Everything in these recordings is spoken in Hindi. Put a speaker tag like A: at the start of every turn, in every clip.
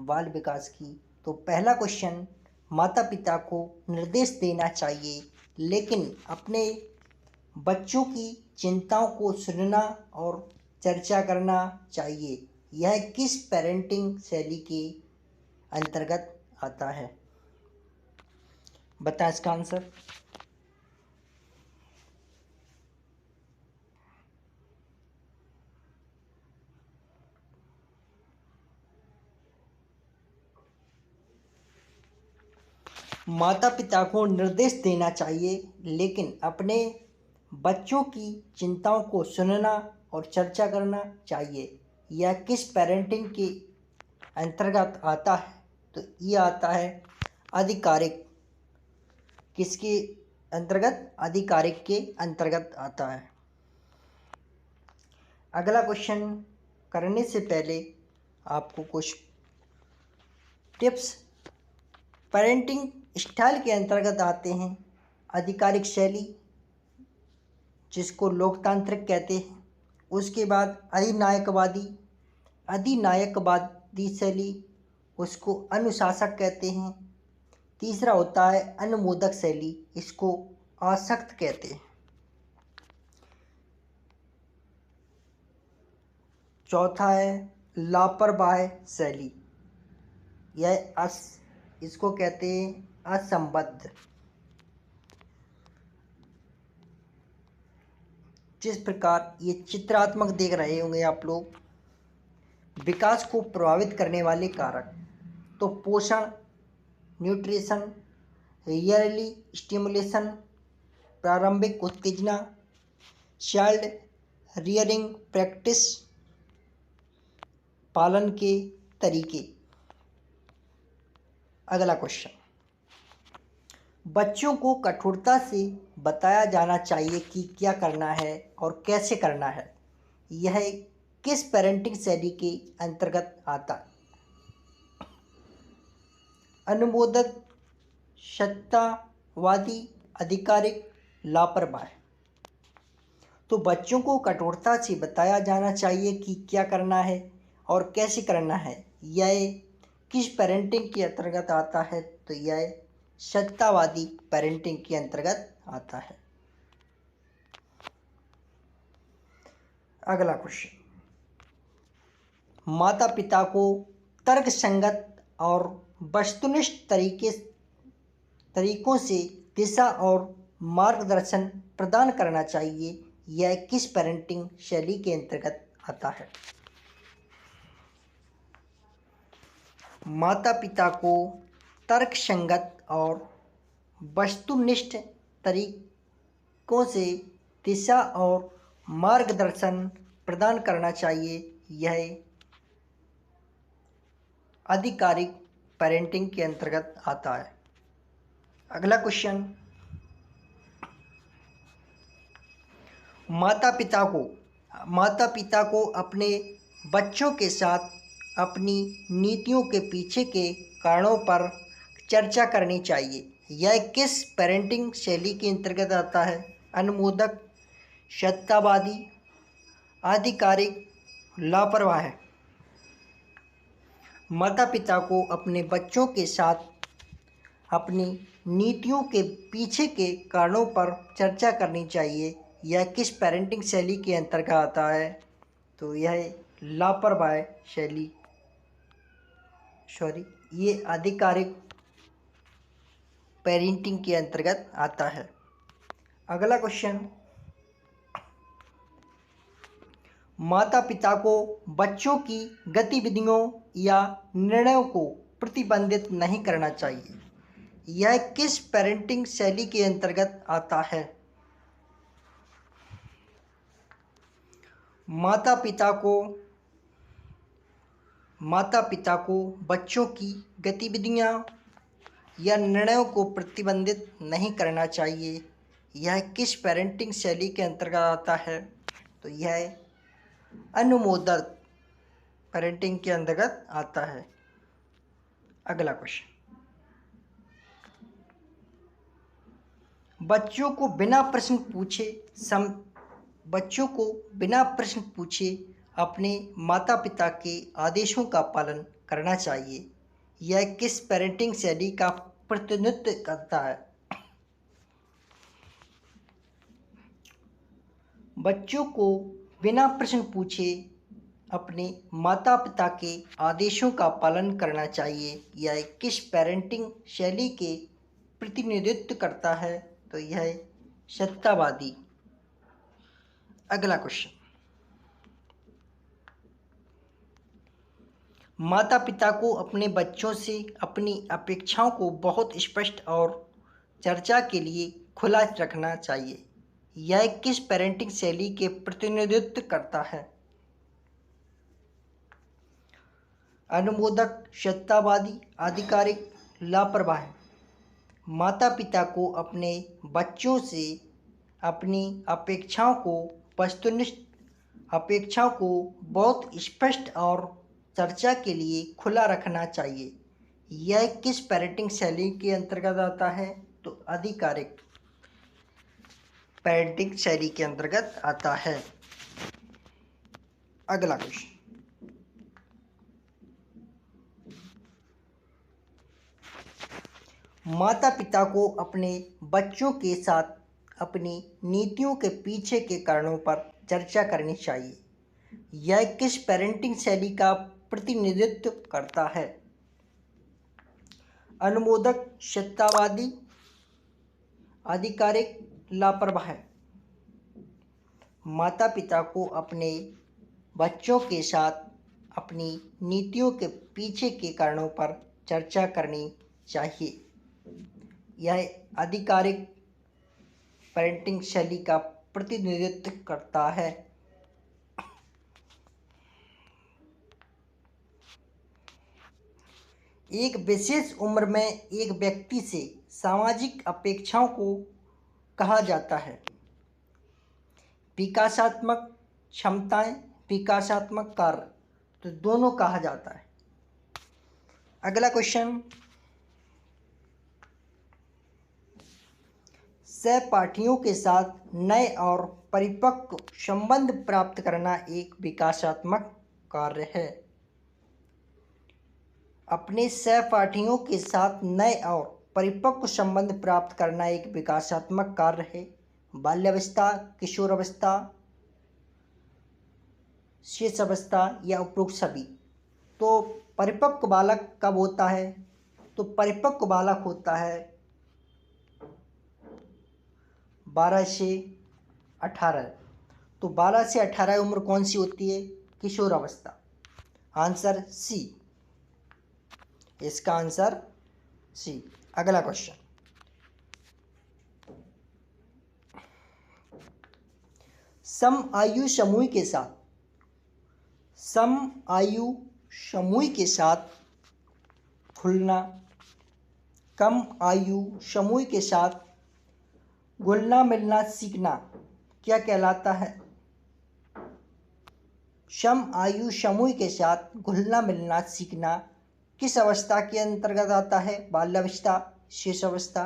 A: बाल विकास की। तो पहला क्वेश्चन, माता पिता को निर्देश देना चाहिए लेकिन अपने बच्चों की चिंताओं को सुनना और चर्चा करना चाहिए, यह किस पेरेंटिंग शैली के अंतर्गत आता है? बताएं इसका आंसर। माता पिता को निर्देश देना चाहिए लेकिन अपने बच्चों की चिंताओं को सुनना और चर्चा करना चाहिए, यह किस पेरेंटिंग के अंतर्गत आता है? तो ये आता है आधिकारिक। किसके अंतर्गत? आधिकारिक के अंतर्गत आता है। अगला क्वेश्चन करने से पहले आपको कुछ टिप्स पेरेंटिंग स्टाइल के अंतर्गत आते हैं। आधिकारिक शैली, जिसको लोकतांत्रिक कहते हैं। उसके बाद अधिनायकवादी शैली, उसको अनुशासक कहते हैं। तीसरा होता है अनुमोदक शैली, इसको आसक्त कहते हैं। चौथा है लापरवाह शैली, इसको कहते हैं असंबद्ध। जिस प्रकार ये चित्रात्मक देख रहे होंगे आप लोग, विकास को प्रभावित करने वाले कारक, तो पोषण, न्यूट्रिशन, ईयरली स्टिमुलेशन, प्रारंभिक उत्तेजना, चाइल्ड रियरिंग प्रैक्टिस, पालन के तरीके। अगला क्वेश्चन, बच्चों को कठोरता से बताया जाना चाहिए कि क्या करना है और कैसे करना है, यह किस पेरेंटिंग शैली के अंतर्गत आता है? अनुमोदक, सत्तावादी, आधिकारिक, लापरवाह। तो बच्चों को कठोरता से बताया जाना चाहिए कि क्या करना है और कैसे करना है, यह किस पेरेंटिंग के अंतर्गत आता है? तो यह सत्तावादी पेरेंटिंग के अंतर्गत आता है। अगला क्वेश्चन, माता पिता को तर्कसंगत और वस्तुनिष्ठ तरीकों से दिशा और मार्गदर्शन प्रदान करना चाहिए, यह किस पेरेंटिंग शैली के अंतर्गत आता है? माता पिता को तर्कसंगत और वस्तुनिष्ठ तरीकों से दिशा और मार्गदर्शन प्रदान करना चाहिए, यह आधिकारिक पेरेंटिंग के अंतर्गत आता है। अगला क्वेश्चन, माता पिता को अपने बच्चों के साथ अपनी नीतियों के पीछे के कारणों पर चर्चा करनी चाहिए, यह किस पेरेंटिंग शैली के अंतर्गत आता है? अनुमोदक, सत्तावादी, आधिकारिक, लापरवाह। माता पिता को अपने बच्चों के साथ अपनी नीतियों के पीछे के कारणों पर चर्चा करनी चाहिए, यह किस पेरेंटिंग शैली के अंतर्गत आता है? तो यह लापरवाह शैली, ये आधिकारिक पेरेंटिंग के अंतर्गत आता है। अगला क्वेश्चन, माता पिता को बच्चों की गतिविधियों या निर्णयों को प्रतिबंधित नहीं करना चाहिए, यह किस पेरेंटिंग शैली के अंतर्गत आता है? माता पिता को बच्चों की गतिविधियां या निर्णयों को प्रतिबंधित नहीं करना चाहिए, यह किस पेरेंटिंग शैली के अंतर्गत आता है? तो यह अनुमोदक पेरेंटिंग के अंतर्गत आता है। अगला क्वेश्चन, बच्चों को बिना प्रश्न पूछे अपने माता पिता के आदेशों का पालन करना चाहिए? यह किस पेरेंटिंग शैली का प्रतिनिधित्व करता है? बच्चों को बिना प्रश्न पूछे अपने माता पिता के आदेशों का पालन करना चाहिए। यह किस पेरेंटिंग शैली के प्रतिनिधित्व करता है? तो यह सत्तावादी। अगला क्वेश्चन, माता पिता को अपने बच्चों से अपनी अपेक्षाओं को बहुत स्पष्ट और चर्चा के लिए खुला रखना चाहिए। यह किस पेरेंटिंग शैली के प्रतिनिधित्व करता है? अनुमोदक, सत्तावादी, आधिकारिक, लापरवाह। माता पिता को अपने बच्चों से अपनी अपेक्षाओं को बहुत स्पष्ट और चर्चा के लिए खुला रखना चाहिए। यह किस पेरेंटिंग शैली के अंतर्गत आता है? तो आधिकारिक पेरेंटिंग शैली के अंतर्गत आता है। अगला क्वेश्चन, माता पिता को अपने बच्चों के साथ अपनी नीतियों के पीछे के कारणों पर चर्चा करनी चाहिए। यह किस पेरेंटिंग शैली का प्रतिनिधित्व करता है? अनुमोदक, सत्तावादी, आधिकारिक, लापरवाह। माता पिता को अपने बच्चों के साथ अपनी नीतियों के पीछे के कारणों पर चर्चा करनी चाहिए। यह आधिकारिक पेरेंटिंग शैली का प्रतिनिधित्व करता है। एक विशेष उम्र में एक व्यक्ति से सामाजिक अपेक्षाओं को कहा जाता है विकासात्मक क्षमताएं, विकासात्मक कार्य, तो दोनों कहा जाता है। अगला क्वेश्चन, सहपाठियों के साथ नए और परिपक्व संबंध प्राप्त करना एक विकासात्मक कार्य है। अपने सहपाठियों के साथ नए और परिपक्व संबंध प्राप्त करना एक विकासात्मक कार्य है। बाल्यावस्था, किशोरावस्था, शैशवावस्था या उपरोक्त सभी। तो परिपक्व बालक कब होता है? तो परिपक्व बालक होता है 12 से 18। तो 12 से 18 उम्र कौन सी होती है? किशोरावस्था। आंसर सी, इसका आंसर सी। अगला क्वेश्चन, सम आयु समूह के साथ खुलना, कम आयु समूह के साथ घुलना मिलना सीखना क्या कहलाता है? सम आयु समूह के साथ घुलना मिलना सीखना किस अवस्था के अंतर्गत आता है? बाल्यावस्था, शैशवावस्था,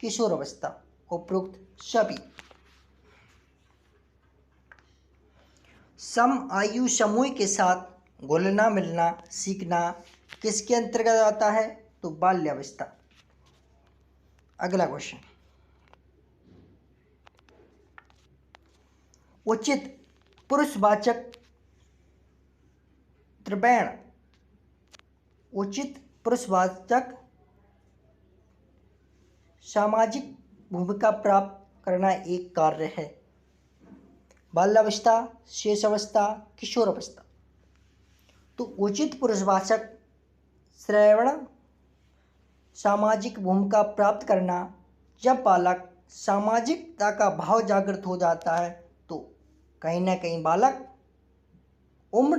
A: किशोरावस्था, उपरोक्त सभी। सम आयु समूह के साथ घुलना मिलना सीखना किसके अंतर्गत आता है? तो बाल्यावस्था। अगला क्वेश्चन, उचित पुरुषवाचक त्रिवर्ण। उचित पुरुषवाचक सामाजिक भूमिका प्राप्त करना एक कार्य है। बाल्यावस्था, शैशवावस्था, किशोरावस्था। तो उचित पुरुषवाचक श्रवण सामाजिक भूमिका प्राप्त करना, जब बालक सामाजिकता का भाव जागृत हो जाता है तो कहीं ना कहीं बालक उम्र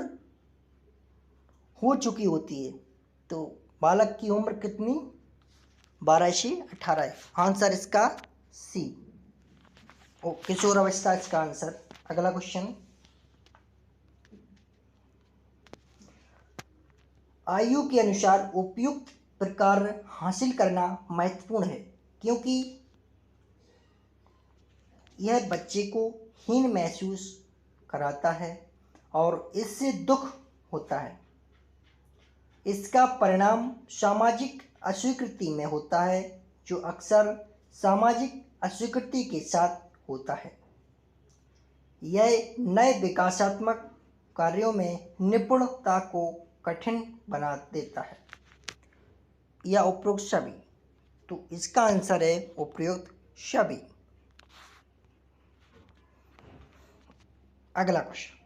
A: हो चुकी होती है। तो बालक की उम्र कितनी? 12 से 18 है। आंसर इसका सी, और किशोरावस्था इसका आंसर। अगला क्वेश्चन, आयु के अनुसार उपयुक्त प्रकार हासिल करना महत्वपूर्ण है क्योंकि यह बच्चे को हीन महसूस कराता है और इससे दुख होता है। इसका परिणाम सामाजिक अस्वीकृति में होता है, जो अक्सर सामाजिक अस्वीकृति के साथ होता है। यह नए विकासात्मक कार्यों में निपुणता को कठिन बना देता है। या उपरोक्त सभी, तो इसका आंसर है उपरोक्त सभी। अगला क्वेश्चन,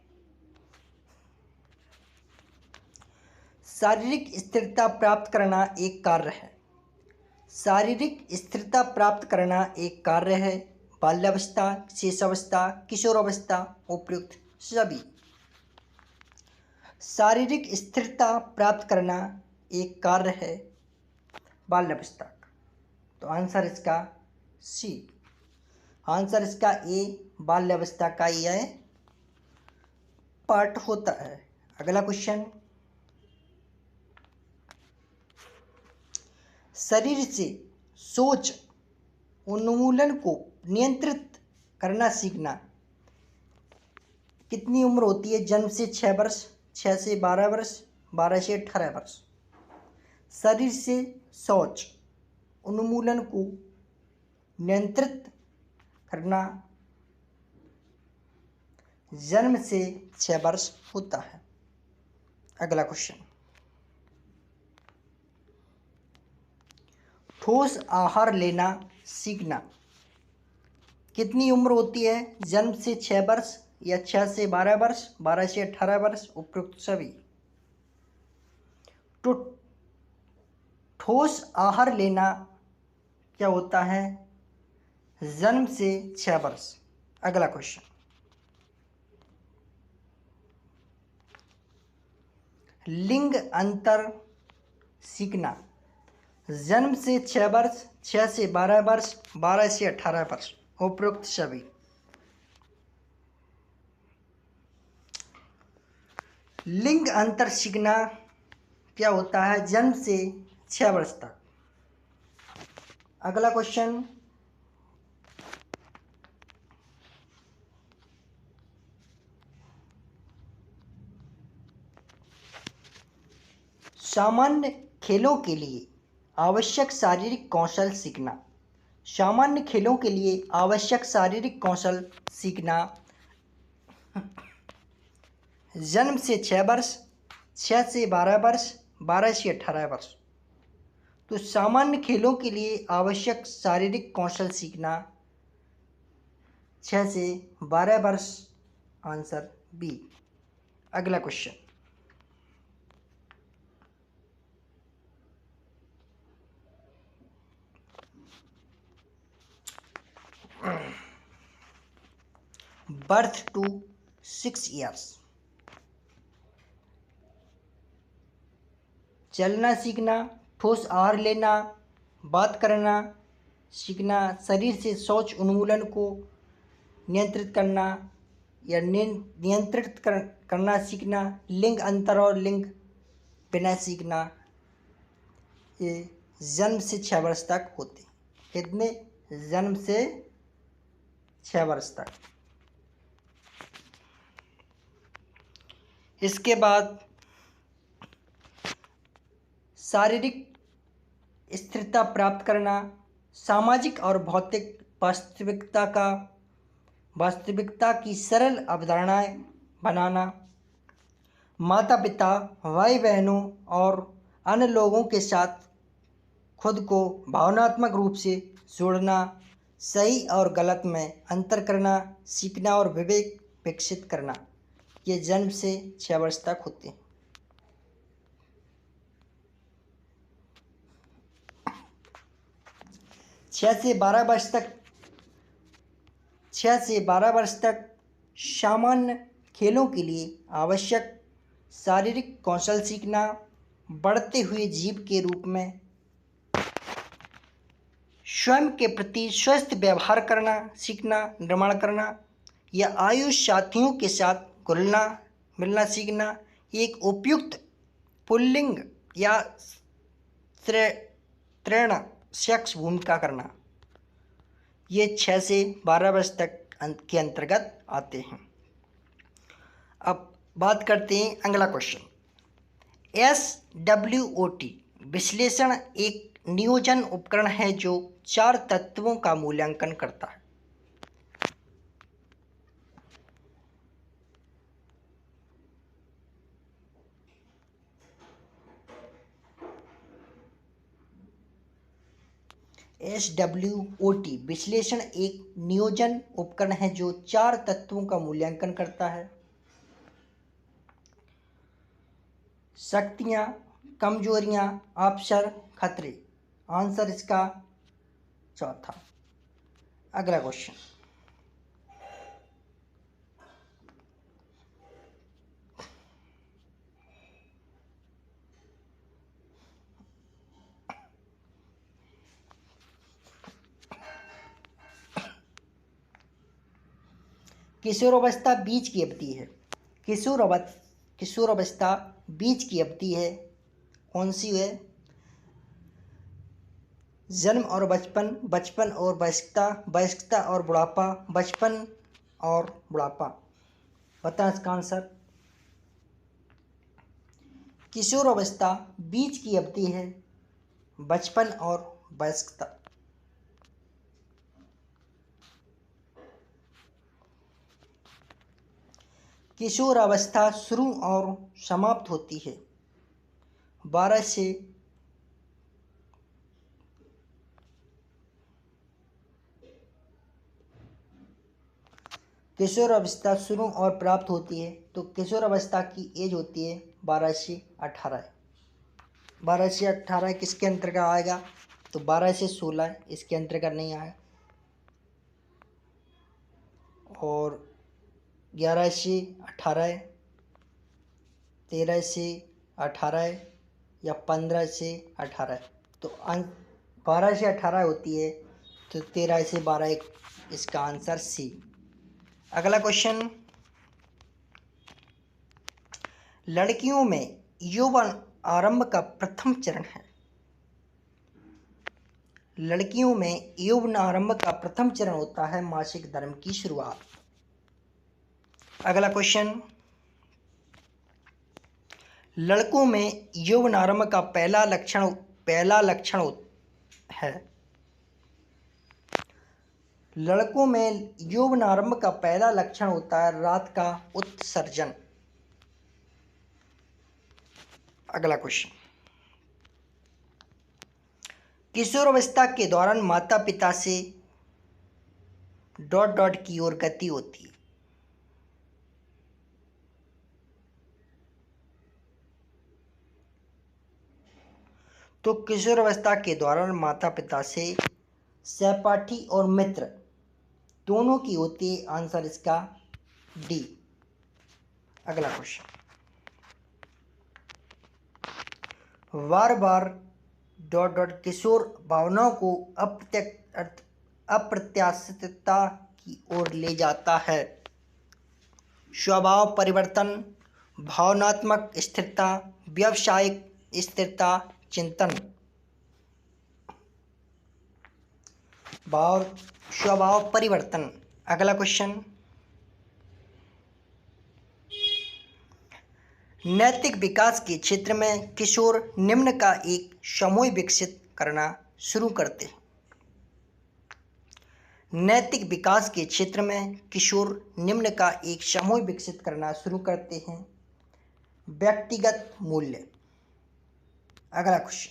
A: शारीरिक स्थिरता प्राप्त करना एक कार्य है। शारीरिक स्थिरता प्राप्त करना एक कार्य है। बाल्यावस्था, शेषावस्था, किशोरावस्था, उपयुक्त सभी। शारीरिक स्थिरता प्राप्त करना एक कार्य है बाल्यावस्था का, तो आंसर इसका सी। आंसर इसका ए, बाल्यावस्था का यह पार्ट होता है। अगला क्वेश्चन, शरीर से सोच उन्मूलन को नियंत्रित करना सीखना कितनी उम्र होती है? जन्म से 6 वर्ष, 6 से 12 वर्ष, 12 से 18 वर्ष। शरीर से सोच उन्मूलन को नियंत्रित करना जन्म से 6 वर्ष होता है। अगला क्वेश्चन, ठोस आहार लेना सीखना कितनी उम्र होती है? जन्म से 6 वर्ष या 6 से 12 वर्ष, 12 से 18 वर्ष, उपयुक्त सभी। तो ठोस आहार लेना क्या होता है? जन्म से 6 वर्ष। अगला क्वेश्चन, लिंग अंतर सीखना जन्म से 6 वर्ष, 6 से 12 वर्ष, 12 से 18 वर्ष, उपयुक्त सभी। लिंग अंतर सीखना क्या होता है? जन्म से 6 वर्ष तक। अगला क्वेश्चन, सामान्य खेलों के लिए आवश्यक शारीरिक कौशल सीखना। सामान्य खेलों के लिए आवश्यक शारीरिक कौशल सीखना जन्म से 6 वर्ष, 6 से 12 वर्ष, 12 से 18 वर्ष। तो सामान्य खेलों के लिए आवश्यक शारीरिक कौशल सीखना 6 से 12 वर्ष, आंसर बी। अगला क्वेश्चन, बर्थ टू 6 ईयर्स। चलना सीखना, ठोस आहार लेना, बात करना सीखना, शरीर से शौच उन्मूलन को नियंत्रित करना या नियंत्रित करना सीखना, लिंग अंतर और लिंग बिना सीखना, ये जन्म से 6 वर्ष तक होते हैं। कितने? जन्म से 6 वर्ष तक। इसके बाद शारीरिक स्थिरता प्राप्त करना, सामाजिक और भौतिक वास्तविकता की सरल अवधारणाएं बनाना, माता पिता, भाई बहनों और अन्य लोगों के साथ खुद को भावनात्मक रूप से जोड़ना, सही और गलत में अंतर करना सीखना और विवेक विकसित करना, ये जन्म से 6 वर्ष तक होते हैं। छः से 12 वर्ष तक सामान्य खेलों के लिए आवश्यक शारीरिक कौशल सीखना, बढ़ते हुए जीव के रूप में स्वयं के प्रति स्वस्थ व्यवहार करना सीखना, निर्माण करना, या आयुष साथियों के साथ घुलना मिलना सीखना, एक उपयुक्त पुल्लिंग या तृण सेक्स भूमिका करना, ये 6 से 12 वर्ष तक के अंतर्गत आते हैं। अब बात करते हैं अगला क्वेश्चन, SWOT विश्लेषण एक नियोजन उपकरण है जो 4 तत्वों का मूल्यांकन करता है। SWOT विश्लेषण एक नियोजन उपकरण है जो 4 तत्वों का मूल्यांकन करता है। शक्तियाँ, कमजोरियाँ, अवसर, खतरे। आंसर इसका चौथा। अगला क्वेश्चन, किशोरावस्था बीज की अवधि है। किशोरावस्था बीज की अवधि है, कौन सी है? जन्म और बचपन, बचपन और वयस्कता, वयस्कता और बुढ़ापा, बचपन और बुढ़ापा। बताएं इसका आंसर। किशोरावस्था बीज की अवधि है, बचपन और वयस्कता। किशोरावस्था शुरू और समाप्त होती है 12 से किशोरावस्था शुरू और प्राप्त होती है, तो किशोरावस्था की एज होती है 12 से 18। 12 से 18 किसके अंतर्गत आएगा? तो 12 से 16 इसके अंतर्गत नहीं आएगा, और 11 से 18, 13 से 18 या 15 से 18। तो 12 से 18 होती है, तो 13 से 12 इसका आंसर सी। अगला क्वेश्चन, लड़कियों में यौवन आरंभ का प्रथम चरण है। लड़कियों में यौवन आरंभ का प्रथम चरण होता है मासिक धर्म की शुरुआत। अगला क्वेश्चन, लड़कों में यौवन आरंभ का पहला लक्षण है। लड़कों में यौवन आरंभ का पहला लक्षण होता है रात का उत्सर्जन। अगला क्वेश्चन, किशोरावस्था के दौरान माता पिता से ... की ओर गति होती है। तो किशोरावस्था के दौरान माता पिता से सहपाठी और मित्र दोनों की होती है। आंसर इसका डी। अगला क्वेश्चन, बार बार ... किशोर भावनाओं को अप्रत्याशितता की ओर ले जाता है। स्वभाव परिवर्तन, भावनात्मक स्थिरता, व्यावसायिक स्थिरता, चिंतन। स्वभाव परिवर्तन। अगला क्वेश्चन, नैतिक विकास के क्षेत्र में किशोर निम्न का एक समूह विकसित करना शुरू करते हैं। नैतिक विकास के क्षेत्र में किशोर निम्न का एक समूह विकसित करना शुरू करते हैं। व्यक्तिगत मूल्य। अगला क्वेश्चन,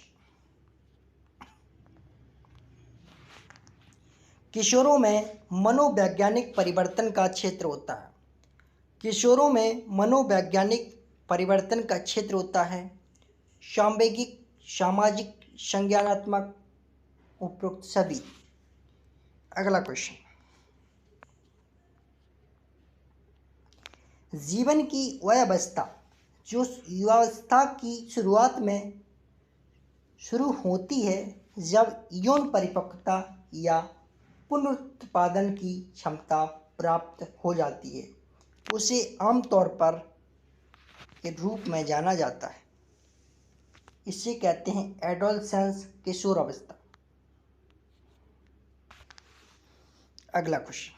A: किशोरों में मनोवैज्ञानिक परिवर्तन का क्षेत्र होता है। किशोरों में मनोवैज्ञानिक परिवर्तन का क्षेत्र होता है सांवेगिक, सामाजिक, संज्ञानात्मक, उपरोक्त सभी। अगला क्वेश्चन, जीवन की वह अवस्था जो युवावस्था की शुरुआत में शुरू होती है जब यौन परिपक्वता या पुनरुत्पादन की क्षमता प्राप्त हो जाती है, उसे आमतौर पर के रूप में जाना जाता है। इसे कहते हैं एडोलसेंस, किशोरावस्था। अगला क्वेश्चन,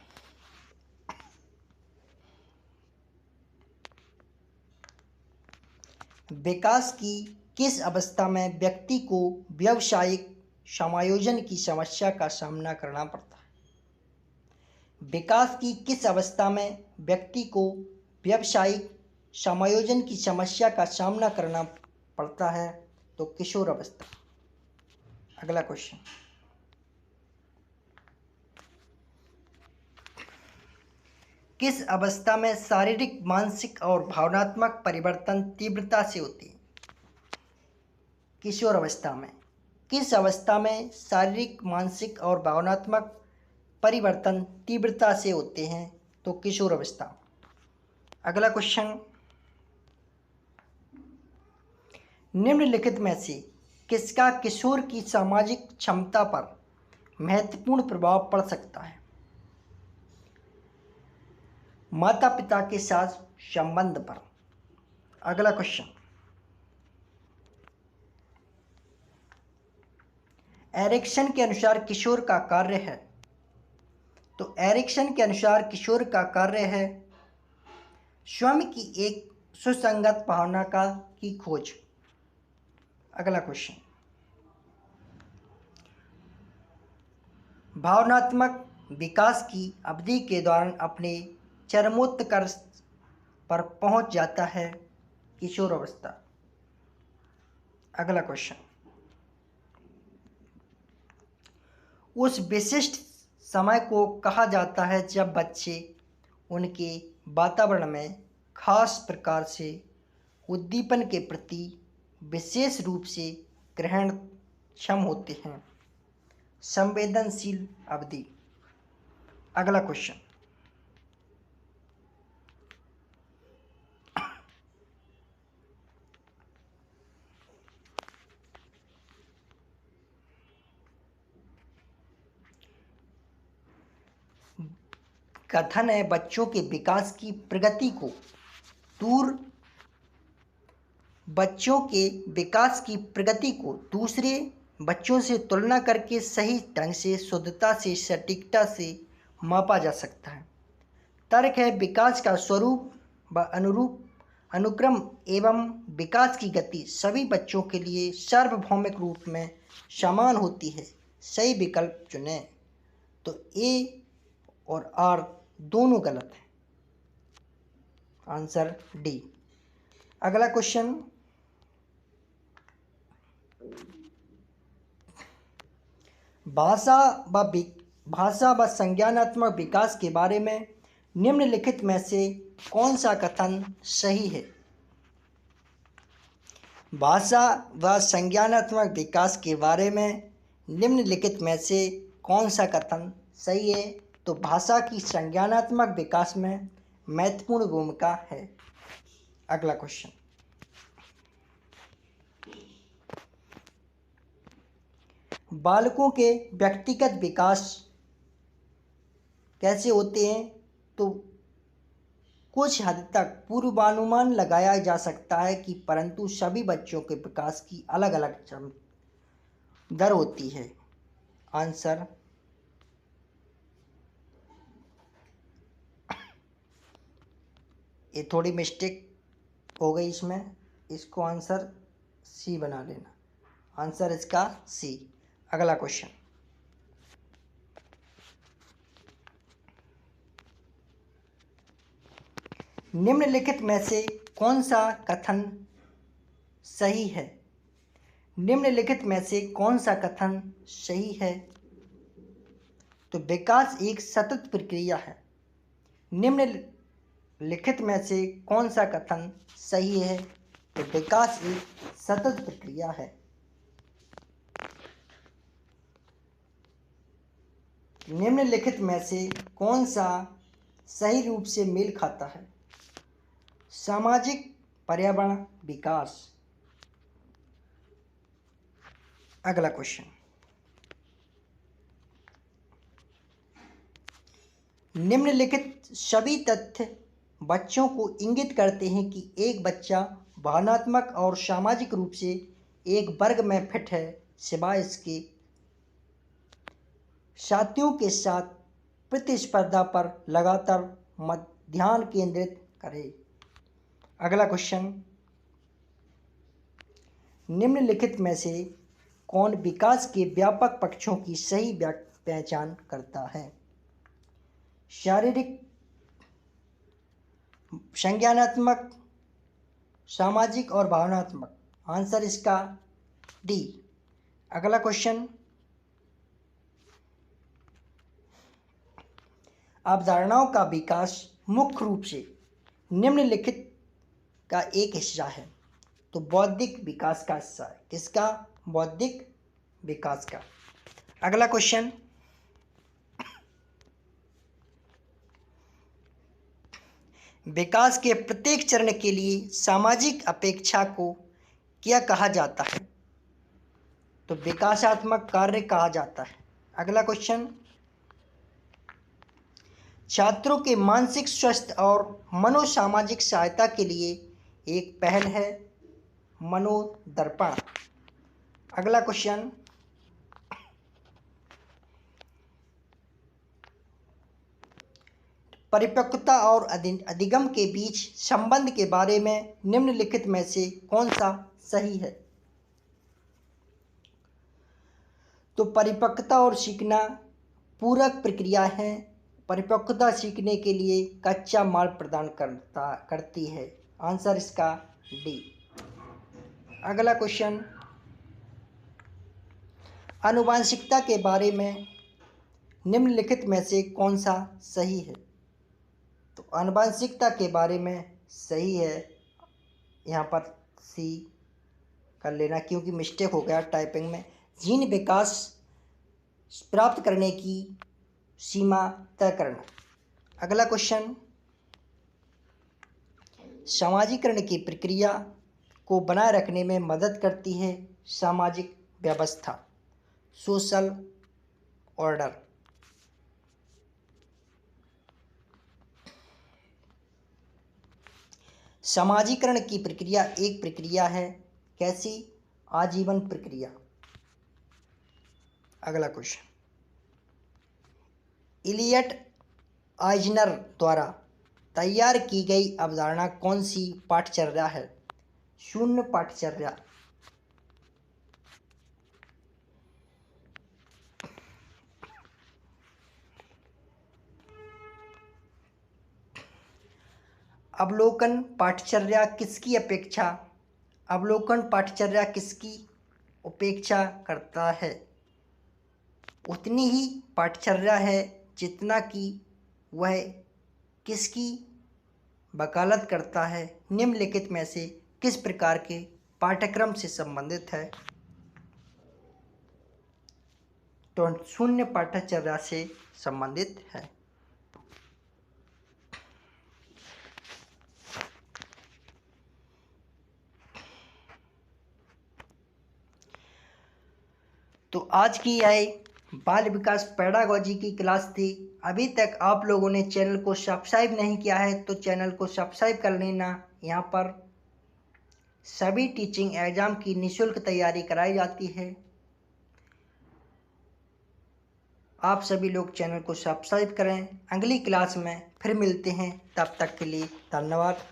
A: विकास की किस अवस्था में व्यक्ति को व्यावसायिक समायोजन की समस्या का सामना करना पड़ता है? विकास की किस अवस्था में व्यक्ति को व्यावसायिक समायोजन की समस्या का सामना करना पड़ता है? तो किशोर अवस्था। अगला क्वेश्चन, किस अवस्था में शारीरिक, मानसिक और भावनात्मक परिवर्तन तीव्रता से होते हैं? किशोर अवस्था में। किस अवस्था में शारीरिक, मानसिक और भावनात्मक परिवर्तन तीव्रता से होते हैं? तो किशोर अवस्था। अगला क्वेश्चन, निम्नलिखित में से किसका किशोर की सामाजिक क्षमता पर महत्वपूर्ण प्रभाव पड़ सकता है? माता पिता के साथ संबंध पर। अगला क्वेश्चन, एरिक्सन के अनुसार किशोर का कार्य है। तो एरिक्सन के अनुसार किशोर का कार्य है स्वयं की एक सुसंगत भावना की खोज। अगला क्वेश्चन, भावनात्मक विकास की अवधि के दौरान अपने चरमोत्कर्ष पर पहुंच जाता है किशोर अवस्था। अगला क्वेश्चन, उस विशिष्ट समय को कहा जाता है जब बच्चे उनके वातावरण में खास प्रकार से उद्दीपन के प्रति विशेष रूप से ग्रहणक्षम होते हैं। संवेदनशील अवधि। अगला क्वेश्चन, कथन है बच्चों के विकास की प्रगति को दूसरे बच्चों से तुलना करके सही ढंग से, शुद्धता से, सटीकता से मापा जा सकता है। तर्क है विकास का स्वरूप व अनुक्रम एवं विकास की गति सभी बच्चों के लिए सार्वभौमिक रूप में समान होती है। सही विकल्प चुनें। तो ए और आर दोनों गलत हैं। Answer D. अगला क्वेश्चन, भाषा व संज्ञानात्मक विकास के बारे में निम्नलिखित में से कौन सा कथन सही है? भाषा व संज्ञानात्मक विकास के बारे में निम्नलिखित में से कौन सा कथन सही है? तो भाषा की संज्ञानात्मक विकास में महत्वपूर्ण भूमिका है। अगला क्वेश्चन, बालकों के व्यक्तिगत विकास कैसे होते हैं? तो कुछ हद तक पूर्वानुमान लगाया जा सकता है कि परंतु सभी बच्चों के विकास की अलग अलग दर होती है। आंसर ये थोड़ी मिस्टेक हो गई इसमें, इसको आंसर सी बना लेना। आंसर इसका सी। अगला क्वेश्चन, निम्नलिखित में से कौन सा कथन सही है? निम्नलिखित में से कौन सा कथन सही है? तो विकास एक सतत प्रक्रिया है। निम्नलिखित में से कौन सा कथन सही है? तो विकास एक सतत प्रक्रिया है। निम्नलिखित में से कौन सा सही रूप से मेल खाता है? सामाजिक पर्यावरण विकास। अगला क्वेश्चन, निम्नलिखित सभी तथ्य बच्चों को इंगित करते हैं कि एक बच्चा भावनात्मक और सामाजिक रूप से एक वर्ग में फिट है, सिवाय इसके साथियों के साथ प्रतिस्पर्धा पर लगातार ध्यान केंद्रित करें। अगला क्वेश्चन, निम्नलिखित में से कौन विकास के व्यापक पक्षों की सही पहचान करता है? शारीरिक, संज्ञानात्मक, सामाजिक और भावनात्मक। आंसर इसका डी। अगला क्वेश्चन, अवधारणाओं का विकास मुख्य रूप से निम्नलिखित का एक हिस्सा है। तो बौद्धिक विकास का हिस्सा है। किसका? बौद्धिक विकास का। अगला क्वेश्चन, विकास के प्रत्येक चरण के लिए सामाजिक अपेक्षा को क्या कहा जाता है? तो विकासात्मक कार्य कहा जाता है। अगला क्वेश्चन, छात्रों के मानसिक स्वास्थ्य और मनोसामाजिक सहायता के लिए एक पहल है मनोदर्पण। अगला क्वेश्चन, परिपक्वता और अधिगम के बीच संबंध के बारे में निम्नलिखित में से कौन सा सही है? तो परिपक्वता और सीखना पूरक प्रक्रिया है। परिपक्वता सीखने के लिए कच्चा माल प्रदान करती है। आंसर इसका डी। अगला क्वेश्चन, आनुवंशिकता के बारे में निम्नलिखित में से कौन सा सही है? तो आनुवंशिकता के बारे में सही है, यहाँ पर सी कर लेना क्योंकि मिस्टेक हो गया टाइपिंग में। जीन विकास प्राप्त करने की सीमा तय करना। अगला क्वेश्चन, समाजीकरण की प्रक्रिया को बनाए रखने में मदद करती है सामाजिक व्यवस्था, सोशल ऑर्डर। समाजीकरण की प्रक्रिया एक प्रक्रिया है। कैसी? आजीवन प्रक्रिया। अगला क्वेश्चन, इलियट आइजनर द्वारा तैयार की गई अवधारणा कौन सी पाठचर्या है? शून्य पाठचर्या। अवलोकन पाठचर्या किसकी उपेक्षा करता है? उतनी ही पाठचर्या है जितना कि वह किसकी वकालत करता है? निम्नलिखित में से किस प्रकार के पाठ्यक्रम से संबंधित है? तो शून्य पाठचर्या से संबंधित है। तो आज की यह बाल विकास पेडागोजी की क्लास थी। अभी तक आप लोगों ने चैनल को सब्सक्राइब नहीं किया है तो चैनल को सब्सक्राइब कर लेना। यहाँ पर सभी टीचिंग एग्जाम की निःशुल्क तैयारी कराई जाती है। आप सभी लोग चैनल को सब्सक्राइब करें। अगली क्लास में फिर मिलते हैं, तब तक के लिए धन्यवाद।